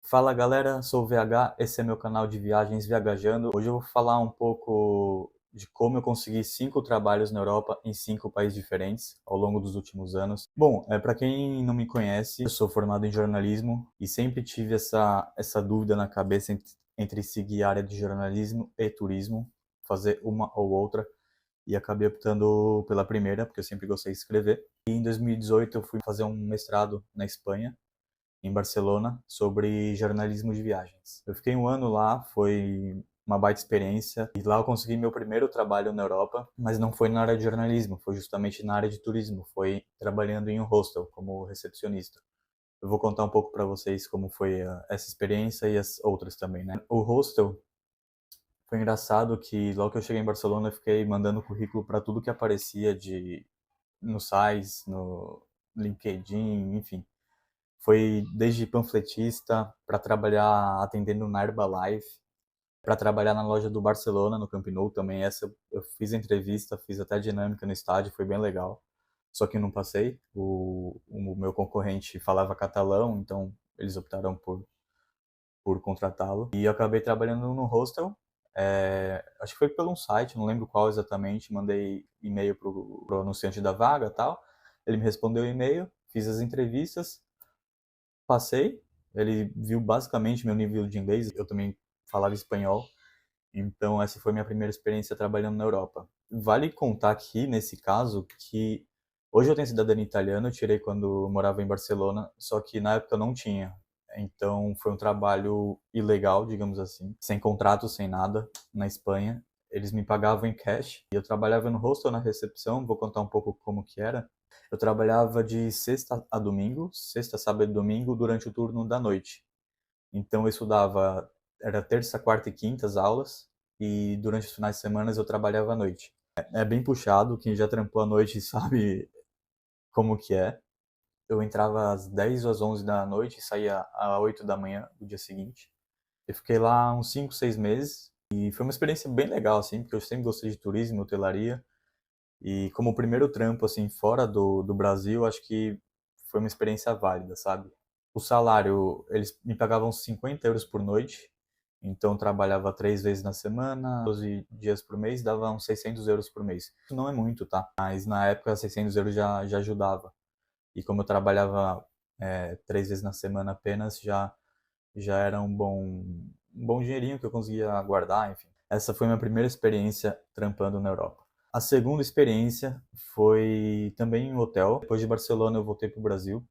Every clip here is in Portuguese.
Fala galera, sou o VH, esse é meu canal de viagens Viagajando. Hoje eu vou falar um pouco de como eu consegui 5 trabalhos na Europa em 5 países diferentes ao longo dos últimos anos. Bom, para quem não me conhece, eu sou formado em jornalismo e sempre tive essa dúvida na cabeça entre seguir a área de jornalismo e turismo, fazer uma ou outra, e acabei optando pela primeira, porque eu sempre gostei de escrever. E em 2018 eu fui fazer um mestrado na Espanha, em Barcelona, sobre jornalismo de viagens. Eu fiquei um ano lá, foi uma baita experiência, e lá eu consegui meu primeiro trabalho na Europa, mas não foi na área de jornalismo, foi justamente na área de turismo, foi trabalhando em um hostel como recepcionista. Eu vou contar um pouco para vocês como foi essa experiência e as outras também, né? O hostel foi engraçado que logo que eu cheguei em Barcelona eu fiquei mandando currículo para tudo que aparecia no sites, no LinkedIn, enfim. Foi desde panfletista para trabalhar atendendo na Herbalife, para trabalhar na loja do Barcelona, no Camp Nou também. Essa eu fiz entrevista, fiz até dinâmica no estádio, foi bem legal. Só que não passei. O meu concorrente falava catalão, então eles optaram por contratá-lo. E eu acabei trabalhando no hostel. Acho que foi por um site, não lembro qual exatamente. Mandei e-mail pro anunciante da vaga e tal. Ele me respondeu o e-mail, fiz as entrevistas, passei, ele viu basicamente meu nível de inglês, eu também falava espanhol, então essa foi minha primeira experiência trabalhando na Europa. Vale contar aqui, nesse caso, que hoje eu tenho cidadania italiana, eu tirei quando eu morava em Barcelona, só que na época eu não tinha. Então foi um trabalho ilegal, digamos assim, sem contrato, sem nada, na Espanha. Eles me pagavam em cash e eu trabalhava no hostel, na recepção, vou contar um pouco como que era. Eu trabalhava de sexta a domingo, sexta, sábado e domingo, durante o turno da noite. Então eu estudava, era terça, quarta e quinta as aulas, e durante os finais de semana eu trabalhava à noite. É bem puxado, quem já trampou à noite sabe como que é. Eu entrava às 10 ou às 11 da noite e saía às 8 da manhã do dia seguinte. Eu fiquei lá uns 5, 6 meses, e foi uma experiência bem legal, assim, porque eu sempre gostei de turismo, hotelaria, e como primeiro trampo, assim, fora do Brasil, acho que foi uma experiência válida, sabe? O salário, eles me pagavam 50 euros por noite, então eu trabalhava 3 vezes na semana, 12 dias por mês, dava uns 600 euros por mês. Isso não é muito, tá? Mas na época 600 euros já ajudava. E como eu trabalhava 3 vezes na semana apenas, já era um bom dinheirinho que eu conseguia guardar, enfim. Essa foi minha primeira experiência trampando na Europa. A segunda experiência foi também em um hotel. Depois de Barcelona, eu voltei para o Brasil,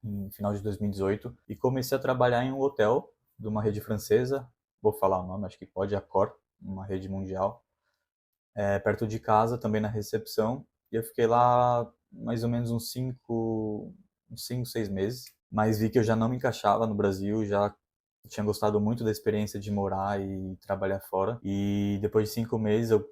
em final de 2018, e comecei a trabalhar em um hotel de uma rede francesa. Vou falar o nome, acho que pode, Accor, uma rede mundial, perto de casa, também na recepção. E eu fiquei lá mais ou menos uns 5, 6 meses. Mas vi que eu já não me encaixava no Brasil, já tinha gostado muito da experiência de morar e trabalhar fora. E depois de 5 meses eu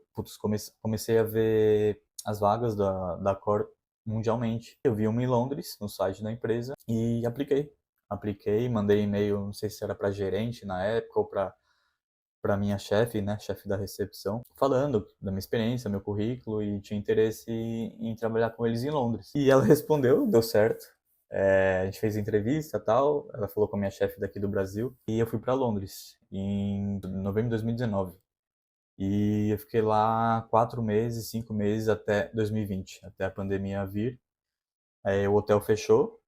comecei a ver as vagas da Accor mundialmente. Eu vi uma em Londres, no site da empresa, e apliquei. Apliquei, mandei e-mail, não sei se era para gerente na época ou para minha chefe, né, chefe da recepção, falando da minha experiência, meu currículo, e tinha interesse em trabalhar com eles em Londres. E ela respondeu, deu certo. A gente fez entrevista e tal, ela falou com a minha chefe daqui do Brasil, e eu fui para Londres em novembro de 2019. E eu fiquei lá 4 meses, 5 meses até 2020, até a pandemia vir. O hotel fechou,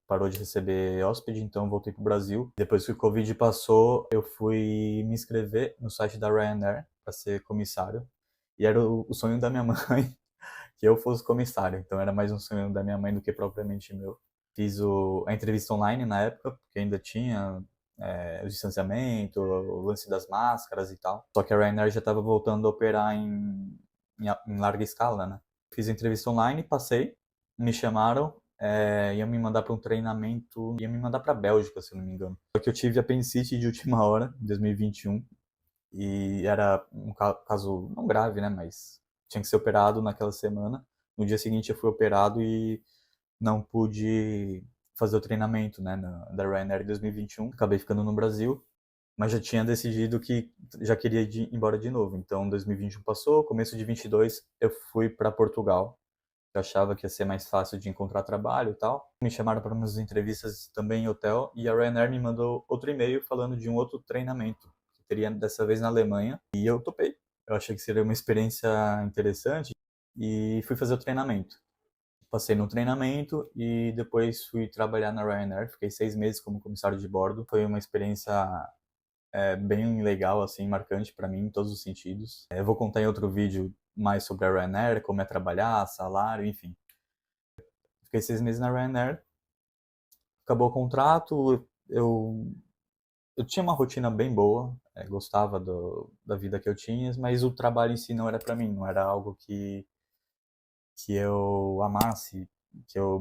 parou de receber hóspede, então voltei pro Brasil. Depois que o Covid passou, eu fui me inscrever no site da Ryanair para ser comissário. E era o sonho da minha mãe que eu fosse comissário, então era mais um sonho da minha mãe do que propriamente meu. Fiz a entrevista online na época, porque ainda tinha o distanciamento, o lance das máscaras e tal. Só que a Ryanair já estava voltando a operar em larga escala, né? Fiz a entrevista online, passei, me chamaram, iam me mandar para um treinamento, iam me mandar para a Bélgica, se eu não me engano. Só que eu tive apendicite de última hora, em 2021, e era um caso não grave, né, mas tinha que ser operado naquela semana. No dia seguinte eu fui operado e não pude fazer o treinamento, né, da Ryanair em 2021. Acabei ficando no Brasil, mas já tinha decidido que já queria ir embora de novo. Então 2021 passou, começo de 22 eu fui para Portugal Eu achava que ia ser mais fácil de encontrar trabalho e tal. Me chamaram para umas entrevistas também em hotel e a Ryanair me mandou outro e-mail falando de um outro treinamento, que teria dessa vez na Alemanha, e eu topei. Eu achei que seria uma experiência interessante e fui fazer o treinamento. Passei no treinamento e depois fui trabalhar na Ryanair. Fiquei 6 meses como comissário de bordo. Foi uma experiência bem legal, assim, marcante para mim em todos os sentidos. Eu vou contar em outro vídeo mais sobre a Ryanair, como é trabalhar, salário, enfim. Fiquei 6 meses na Ryanair, acabou o contrato, eu tinha uma rotina bem boa, gostava da vida que eu tinha, mas o trabalho em si não era para mim, não era algo que eu amasse, que eu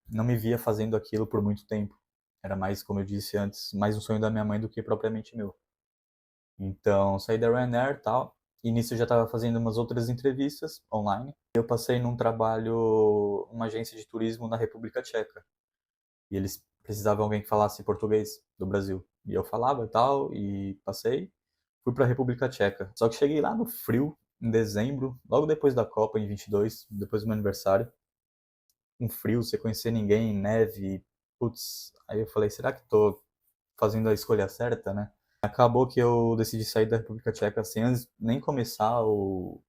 não me via fazendo aquilo por muito tempo. Era mais, como eu disse antes, mais um sonho da minha mãe do que propriamente meu. Então, saí da Ryanair e tal. E nisso eu já estava fazendo umas outras entrevistas online. Eu passei num trabalho, numa agência de turismo na República Tcheca. E eles precisavam de alguém que falasse português do Brasil. E eu falava e tal, e passei. Fui para a República Tcheca. Só que cheguei lá no frio, em dezembro, logo depois da Copa, em 22, depois do meu aniversário. Um frio, sem conhecer ninguém, neve. Putz, aí eu falei, será que tô fazendo a escolha certa, né? Acabou que eu decidi sair da República Tcheca sem antes nem começar o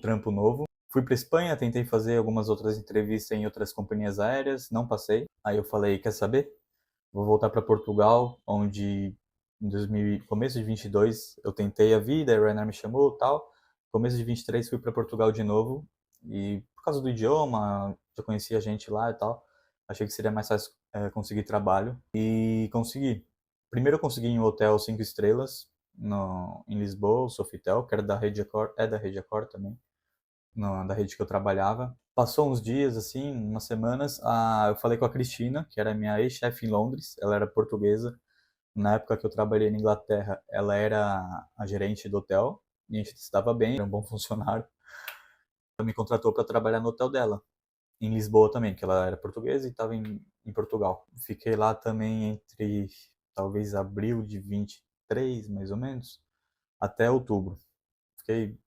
trampo novo. Fui para Espanha, tentei fazer algumas outras entrevistas em outras companhias aéreas, não passei. Aí eu falei, quer saber? Vou voltar para Portugal, onde em 2000, começo de 22 eu tentei a vida, a Ryanair me chamou, tal. Começo de 23 fui para Portugal de novo e por causa do idioma, já conhecia gente lá e tal. Achei que seria mais fácil conseguir trabalho e consegui. Primeiro eu consegui em um hotel 5 estrelas no, em Lisboa, o Sofitel, que era da Rede Accor, é da Rede Accor também, da rede que eu trabalhava. Passou uns dias, assim, umas semanas, eu falei com a Cristina, que era minha ex-chefe em Londres, ela era portuguesa. Na época que eu trabalhei na Inglaterra, ela era a gerente do hotel, e a gente se dava bem, era um bom funcionário. Ela me contratou para trabalhar no hotel dela, em Lisboa também, que ela era portuguesa e estava em Portugal. Fiquei lá também entre, talvez, abril de 23, mais ou menos, até outubro. Fiquei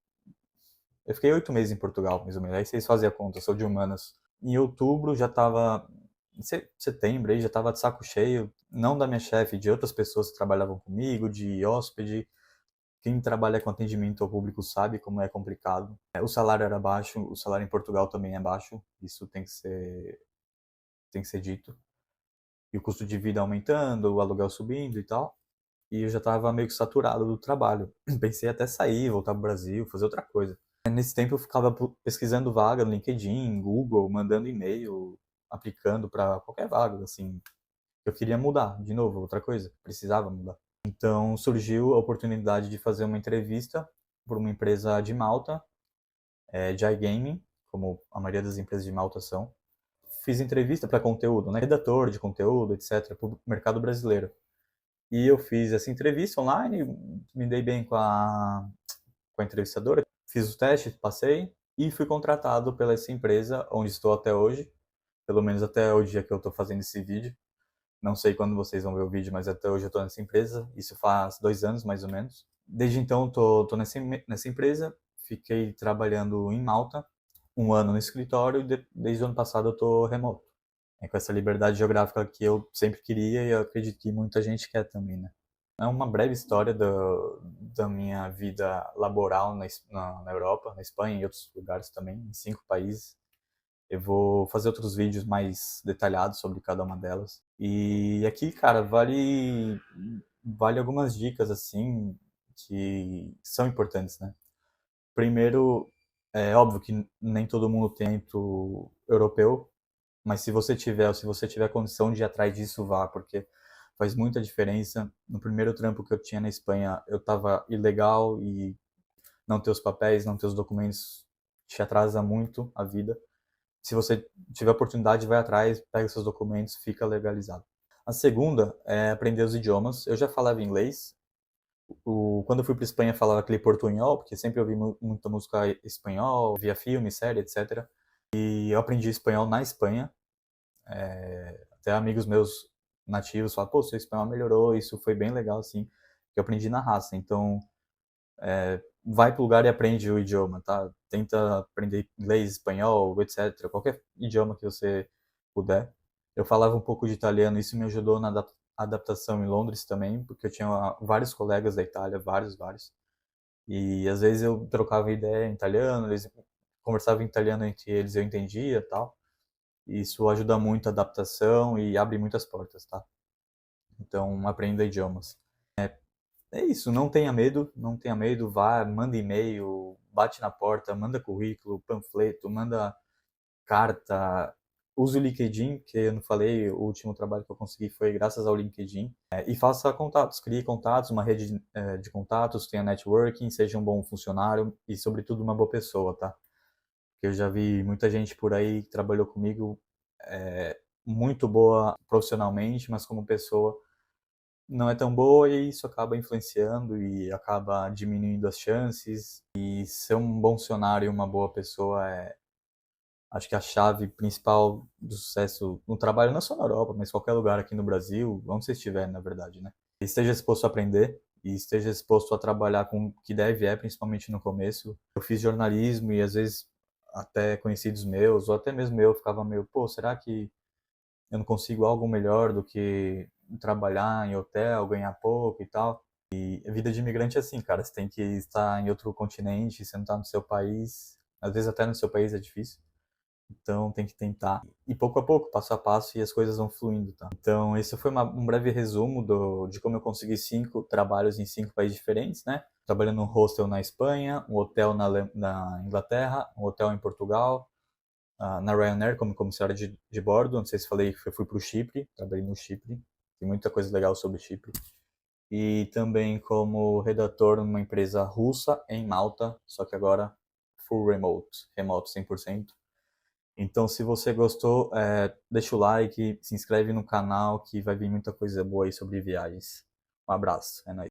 Eu fiquei 8 meses em Portugal, mais ou menos. Aí vocês fazem a conta, eu sou de humanas. Em outubro já tava. Em setembro aí já tava de saco cheio. Não da minha chefe, de outras pessoas que trabalhavam comigo, de hóspede. Quem trabalha com atendimento ao público sabe como é complicado. O salário era baixo, o salário em Portugal também é baixo. Isso tem que ser dito. E o custo de vida aumentando, o aluguel subindo e tal. E eu já estava meio que saturado do trabalho. Pensei até sair, voltar para o Brasil, fazer outra coisa. Nesse tempo eu ficava pesquisando vaga no LinkedIn, Google, mandando e-mail, aplicando para qualquer vaga, assim. Eu queria mudar, de novo, outra coisa, precisava mudar. Então surgiu a oportunidade de fazer uma entrevista por uma empresa de Malta, de iGaming, como a maioria das empresas de Malta são. Fiz entrevista para conteúdo, né? Redator de conteúdo, etc., para o mercado brasileiro. E eu fiz essa entrevista online, me dei bem com a entrevistadora, fiz o teste, passei e fui contratado pela essa empresa onde estou até hoje, pelo menos até o dia que eu estou fazendo esse vídeo. Não sei quando vocês vão ver o vídeo, mas até hoje eu estou nessa empresa. Isso faz 2 anos, mais ou menos. Desde então, tô nessa empresa. Fiquei trabalhando em Malta, um ano no escritório e desde o ano passado eu estou remoto. É com essa liberdade geográfica que eu sempre queria e eu acredito que muita gente quer também, né? É uma breve história da minha vida laboral na Europa, na Espanha e em outros lugares também, em 5 países. Eu vou fazer outros vídeos mais detalhados sobre cada uma delas. E aqui, cara, vale algumas dicas assim que são importantes, né? Primeiro, é óbvio que nem todo mundo tem talento europeu, mas se você tiver, ou se você tiver condição de ir atrás disso, vá, porque faz muita diferença. No primeiro trampo que eu tinha na Espanha, eu tava ilegal e não ter os papéis, não ter os documentos te atrasa muito a vida. Se você tiver oportunidade, vai atrás, pega seus documentos, fica legalizado. A segunda é aprender os idiomas. Eu já falava inglês. Quando eu fui para Espanha, falava aquele portunhol, porque sempre ouvi muita música espanhol, via filme, série, etc. E eu aprendi espanhol na Espanha. Até amigos meus nativos falam, pô, seu espanhol melhorou, isso foi bem legal, assim, que eu aprendi na raça. Então, vai para o lugar e aprende o idioma, tá? Tenta aprender inglês, espanhol, etc. Qualquer idioma que você puder. Eu falava um pouco de italiano, isso me ajudou na adaptação em Londres também, porque eu tinha vários colegas da Itália, vários. E às vezes eu trocava ideia em italiano, eles conversavam em italiano entre eles, eu entendia, tal. E isso ajuda muito a adaptação e abre muitas portas, tá? Então, aprenda idiomas. É isso, não tenha medo, não tenha medo, vá, manda e-mail, bate na porta, manda currículo, panfleto, manda carta, use o LinkedIn, que eu não falei, o último trabalho que eu consegui foi graças ao LinkedIn. E faça contatos, crie contatos, uma rede de contatos, tenha networking, seja um bom funcionário e, sobretudo, uma boa pessoa, tá? Porque eu já vi muita gente por aí que trabalhou comigo, muito boa profissionalmente, mas como pessoa não é tão boa e isso acaba influenciando e acaba diminuindo as chances. E ser um bom funcionário e uma boa pessoa acho que a chave principal do sucesso no trabalho, não só na Europa, mas qualquer lugar aqui no Brasil, onde você estiver, na verdade, né? Esteja disposto a aprender e esteja disposto a trabalhar com o que deve principalmente no começo. Eu fiz jornalismo e às vezes até conhecidos meus, ou até mesmo eu, ficava meio, pô, será que eu não consigo algo melhor do que trabalhar em hotel, ganhar pouco e tal? E a vida de imigrante é assim, cara, você tem que estar em outro continente, você não está no seu país, às vezes até no seu país é difícil. Então tem que tentar. E pouco a pouco, passo a passo, e as coisas vão fluindo, tá? Então esse foi um breve resumo de como eu consegui 5 trabalhos em 5 países diferentes, né? Trabalhando num hostel na Espanha, um hotel na Inglaterra, um hotel em Portugal, na Ryanair como comissário de bordo. Não sei se falei que eu fui para o Chipre, trabalhei no Chipre. Tem muita coisa legal sobre Chipre. E também como redator numa empresa russa em Malta, só que agora full remote 100%. Então, se você gostou, deixa o like, se inscreve no canal que vai vir muita coisa boa aí sobre viagens. Um abraço, é nóis.